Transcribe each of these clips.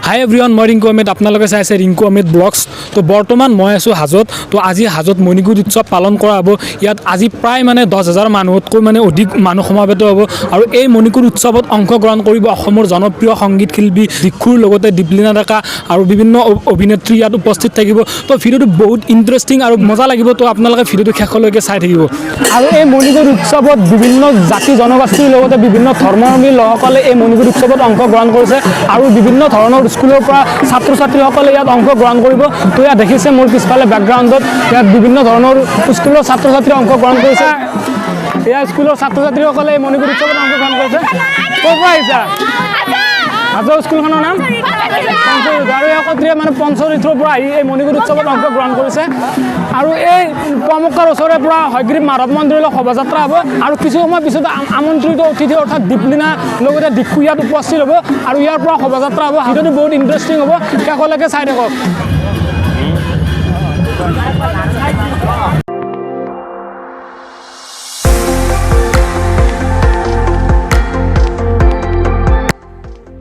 হাই everyone, মই ৰিংকু আহমেদ। আপোনালোকে চাই আছে ৰিংকু আহমেদ ব্লগছ। তো বৰ্তমান মই আছোঁ হাজোত। তো আজি হাজোত মণিকুট উৎসৱ পালন কৰা হ'ব। ইয়াত আজি প্ৰায় 10,000 মানুহতকৈ অধিক মানুহ সমাবেত হ'ব। আৰু এই মণিকুট উৎসৱত অংশগ্ৰহণ কৰিব অসমৰ জনপ্ৰিয় সংগীত শিল্পী দিক্ষুৰ লগতে দীপলিনা ডেকা আৰু বিভিন্ন অভিনেত্ৰী ইয়াত উপস্থিত থাকিব। তো ভিডিঅ'টো বহুত ইণ্টাৰেষ্টিং আৰু মজা লাগিব। তো আপোনালোকে ভিডিঅ'টো শেষলৈকে চাই থাকিব। আৰু এই মণিকুট উৎসৱত বিভিন্ন জাতি জনগোষ্ঠীৰ লগতে বিভিন্ন ধৰ্মাৱলম্বী লোকসকলে এই মণিকুট উৎসৱত অংশগ্ৰহণ কৰিছে আৰু বিভিন্ন ধৰণৰ স্কুলৰ পৰা ছাত্ৰ ছাত্ৰীসকলে ইয়াত অংশগ্ৰহণ কৰিব। তো ইয়াত দেখিছে মোৰ পিছফালে বেকগ্ৰাউণ্ডত ইয়াত বিভিন্ন ধৰণৰ স্কুলৰ ছাত্ৰ ছাত্ৰী অংশগ্ৰহণ কৰিছে। ইয়াৰ স্কুলৰ ছাত্ৰ ছাত্ৰীসকলে এই মণিকুট উৎসৱত অংশগ্ৰহণ কৰিছে। ক'ৰ পৰা আহিছা? হাজোৰ স্কুলখনৰ নাম আৰু এই একত্ৰীয়া পঞ্চতীৰ্থৰ পৰা আহি এই মণিকুট উৎসৱত অংশগ্ৰহণ কৰিছে। আৰু এই পুৱামক্কাৰ ওচৰৰে পৰা হয়গ্ৰীৱ মাধৱ মন্দিৰলৈ শোভাযাত্ৰা হ'ব আৰু কিছু সময় পিছত আমন্ত্ৰিত অতিথি অৰ্থাৎ দীপলিনা লগতে দিক্ষু ইয়াত উপস্থিত হ'ব আৰু ইয়াৰ পৰা শোভাযাত্ৰা হ'ব। ভিডিঅ'টো বহুত ইণ্টাৰেষ্টিং হ'ব, শেষলৈকে চাই থাকক।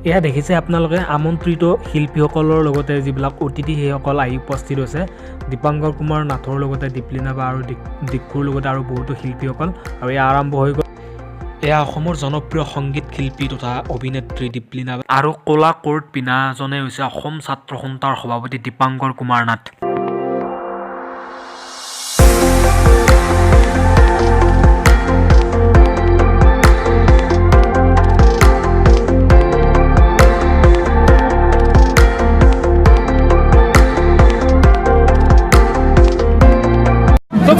এয়া দেখিছে আপোনালোকে আমন্ত্ৰিত শিল্পীসকলৰ লগতে যিবিলাক অতিথি সেইসকল আহি উপস্থিত হৈছে। দীপাংকৰ কুমাৰ নাথৰ লগতে দীপলিনা বা আৰু দিক্ষুৰ লগতে আৰু বহুতো শিল্পীসকল। আৰু এয়া আৰম্ভ হৈ গ'ল। এয়া অসমৰ জনপ্ৰিয় সংগীত শিল্পী তথা অভিনেত্ৰী দীপলিনা আৰু ক'লা কোট পিন্ধাজনে হৈছে অসম ছাত্ৰ সন্থাৰ সভাপতি দীপাংকৰ কুমাৰ নাথ।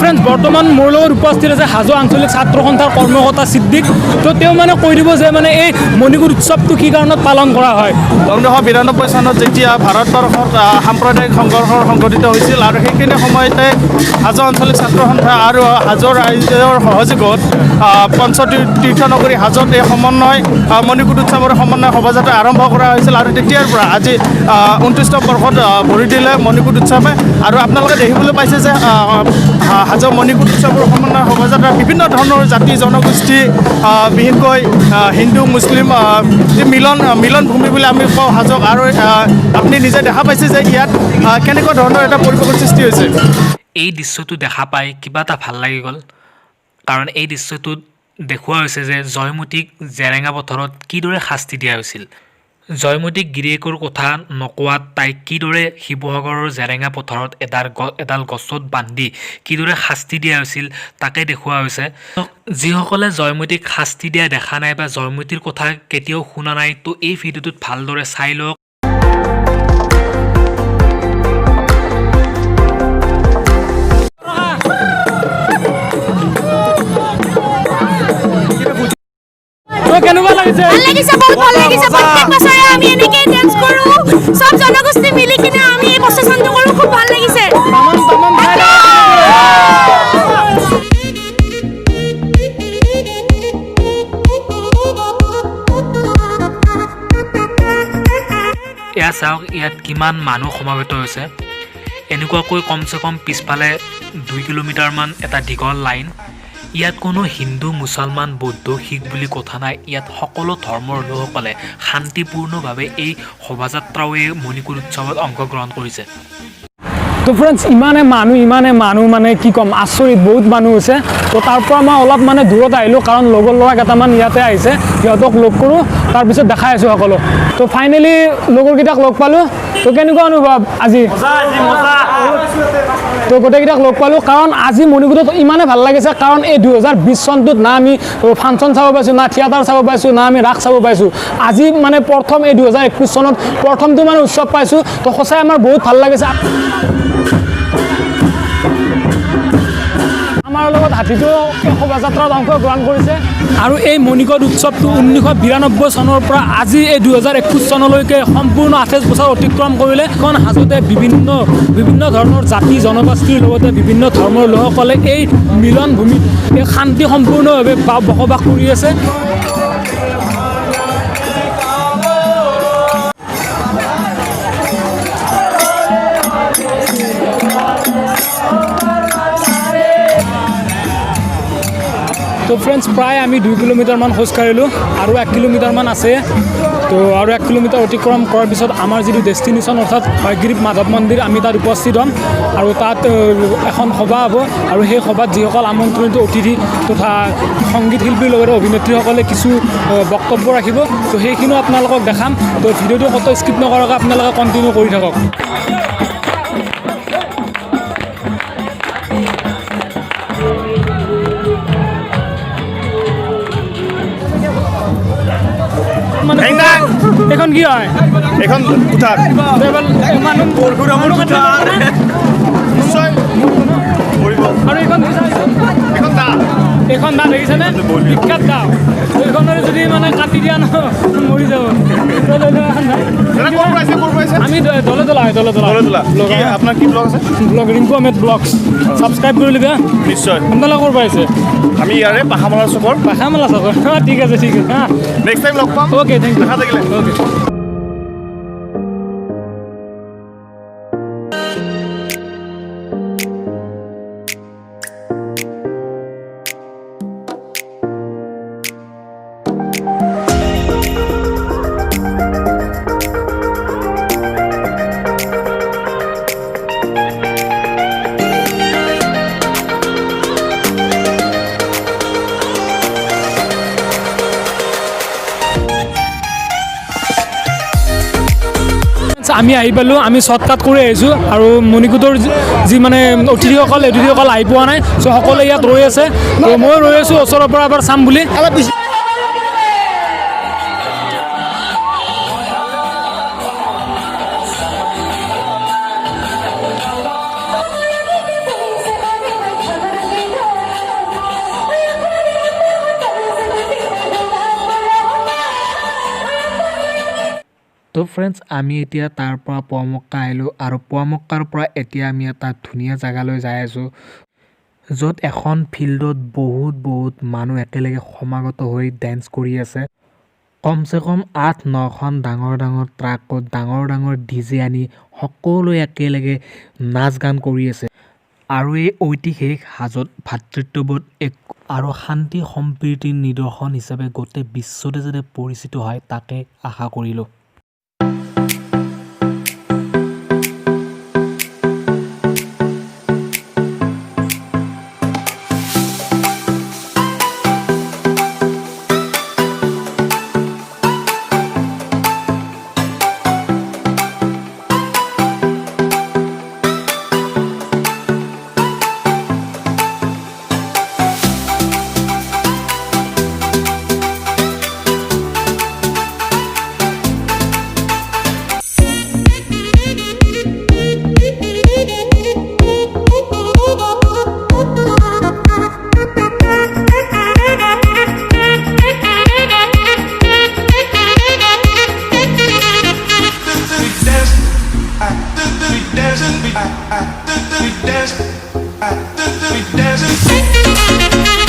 ফ্ৰেণ্ডছ, বৰ্তমান মোৰ লগত উপস্থিত আছে হাজো আঞ্চলিক ছাত্ৰ সন্থাৰ কৰ্মকৰ্তা সিদ্দিক। তো তেওঁ কৈ দিব যে এই মণিকুট উৎসৱটো কি কাৰণত পালন কৰা হয়। 1992 চনত যেতিয়া ভাৰতবৰ্ষত সাম্প্ৰদায়িক সংঘৰ্ষ সংঘটিত হৈছিল আৰু সেইখিনি সময়তে হাজো আঞ্চলিক ছাত্ৰ সন্থা আৰু হাজো ৰাইজৰ সহযোগত পঞ্চতীৰ্থ নগৰী হাজোত এই সমন্বয় মণিকুট উৎসৱৰ সমন্বয় শোভাযাত্ৰা আৰম্ভ কৰা হৈছিল। আৰু তেতিয়াৰ পৰা আজি 29 বৰ্ষত ভৰি দিলে মণিকুট উৎসৱে। আৰু আপোনালোকে দেখিবলৈ পাইছে যে হাজো মণিকুট উৎসৱৰ সমন্বয় শোভাযাত্ৰা বিভিন্ন ধৰণৰ জাতি জনগোষ্ঠী বিশেষকৈ হিন্দু মুছলিম মিলন ভূমি বুলি আমি কওঁ হাজোক। আৰু আপুনি নিজে দেখা পাইছে যে ইয়াত কেনেকুৱা ধৰণৰ এটা পৰিৱেশৰ সৃষ্টি হৈছে। এই দৃশ্যটো দেখা পাই কিবা এটা ভাল লাগি গ'ল, কাৰণ এই দৃশ্যটোত দেখুওৱা হৈছে যে জয়মতীক জেৰেঙা পথাৰত কিদৰে শাস্তি দিয়া হৈছিল। জয়মতীক গিৰিয়েকৰ কথা নকোৱাত তাইক কিদৰে শিৱসাগৰৰ জেৰেঙা পথাৰত এডাল গছত বান্ধি কিদৰে শাস্তি দিয়া হৈছিল তাকে দেখুওৱা হৈছে। যিসকলে জয়মতীক শাস্তি দিয়া দেখা নাই বা জয়মতীৰ কথা কেতিয়াও শুনা নাই, তো এই ভিডিঅ'টোত ভালদৰে চাই লওক। কেনেকুৱা লাগিছে? ভাল লাগিছে, বহুত ভাল লাগিছে। প্ৰত্যেক বছৰে আমি এনেকৈ ডান্স কৰোঁ, সব জনগোষ্ঠী মিলি কিনে আমি এই প্ৰচেছনটো কৰোঁ। খুব ভাল লাগিছে। এয়া চাওক, ইয়াত কিমান মানুহ সমাবেত হৈছে। এনেকুৱাকৈ কমচে কম পিছফালে 2 কিলোমিটাৰমান এটা দীঘল লাইন। ইয়াত কোনো হিন্দু মুছলমান বৌদ্ধ শিখ বুলি কথা নাই। ইয়াত সকলো ধৰ্মৰ লোকসকলে শান্তিপূৰ্ণভাৱে এই শোভাযাত্ৰাৱে মণিকুট উৎসৱত অংশগ্ৰহণ কৰিছে। তো ফ্ৰেণ্ডছ, ইমানে মানুহ কি ক'ম, আচৰিত বহুত মানুহ হৈছে। তো তাৰ পৰা মই অলপ দূৰত আহিলোঁ, কাৰণ লগৰ ল'ৰা কেইটামান ইয়াতে আহিছে, সিহঁতক লগ কৰোঁ, তাৰপিছত দেখাই আছোঁ সকলো। তো ফাইনেলি লগৰকেইটাক লগ পালোঁ। তো কেনেকুৱা অনুভৱ আজি? তো গোটেইকেইটাক লগ পালোঁ, কাৰণ আজি মণিকুটত ইমানে ভাল লাগিছে, কাৰণ এই 2020 চনটোত না আমি ফাংচন চাব পাইছোঁ, না থিয়েটাৰ চাব পাইছোঁ, না আমি ৰাস চাব পাইছোঁ। আজি প্ৰথম এই 2021 চনত প্ৰথমটো উৎসৱ পাইছোঁ। তো সঁচাই আমাৰ বহুত ভাল লাগিছে। আমাৰ লগত হাতীটো শোভাযাত্ৰাত অংশগ্ৰহণ কৰিছে। আৰু এই মণিকুট উৎসৱটো 1992 চনৰ পৰা আজি এই 2021 চনলৈকে সম্পূৰ্ণ 28 বছৰ অতিক্ৰম কৰিলে। এখন হাজোতে বিভিন্ন ধৰণৰ জাতি জনগোষ্ঠীৰ লগতে বিভিন্ন ধৰ্মৰ লোকসকলে এই মিলন ভূমিত এই শান্তি সম্পূৰ্ণভাৱে বসবাস কৰি আছে। তো তো ফ্ৰেণ্ডছ প্ৰায় আমি 2 কিলোমিটাৰমান খোজকাঢ়িলোঁ আৰু 1 কিলোমিটাৰমান আছে তো আৰু 1 কিলোমিটাৰ অতিক্ৰম কৰাৰ পিছত আমাৰ যিটো ডেষ্টিনেশ্যন অৰ্থাৎ হয়গ্ৰীৱ মাধৱ মন্দিৰ আমি তাত উপস্থিত হ'ম আৰু তাত এখন সভা হ'ব আৰু সেই সভাত যিসকল আমন্ত্ৰিত অতিথি তথা সংগীত শিল্পীৰ লগতে অভিনেত্ৰীসকলে কিছু বক্তব্য ৰাখিব তো সেইখিনিও আপোনালোকক দেখাম তো ভিডিঅ'টো কত স্কিপ নকৰাকৈ আপোনালোকে কণ্টিনিউ কৰি থাকক এখন কি হয় এখন কোঠাত আৰু এইখন দা দেখিছেনে বিখ্যাত দা এইখনৰে যদি মানে কাটি দিয়া ন মৰি যাব আমি দলে আপোনাৰ কি ব্লগ আছে blog Rinku Ahmed blogs subscribe কৰি ল'বা নিশ্চয় আপোনালোকে ক'ৰ পাইছে আমি ইয়াৰে পাহামালা চুকৰ পাখামেলা চাগৰ ঠিক আছে হা নেক্সট টাইম লগ পাম অ'কে থেংক ইউ দেখা থাকিলে অ'কে আমি আহি পালোঁ আমি শ্বৰ্টকাট কৰি আহিছোঁ আৰু মণিকুটৰ যি মানে অতিথিসকল আহি পোৱা নাই চ' সকলোৱে ইয়াত ৰৈ আছে তো মই ৰৈ আছোঁ ওচৰৰ পৰা এবাৰ চাম বুলি তো ফ্ৰেণ্ডছ আমি এতিয়া তাৰ পৰা পুৱামক্কা আহিলোঁ আৰু পুৱামক্কাৰ পৰা এতিয়া আমি এটা ধুনীয়া জেগালৈ যাই আছোঁ য'ত এখন ফিল্ডত বহুত মানুহ একেলগে সমাগত হৈ ডেন্স কৰি আছে কমচে কম 8-9খন ডাঙৰ ট্ৰাকত ডাঙৰ DJ আনি সকলোৱে একেলগে নাচ গান কৰি আছে আৰু এই ঐতিহাসিক হাজোত ভাতৃত্ববোধ এক আৰু শান্তি সম্প্ৰীতিৰ নিদৰ্শন হিচাপে গোটেই বিশ্বতে যাতে পৰিচিত হয় তাকে আশা কৰিলোঁ We dancing.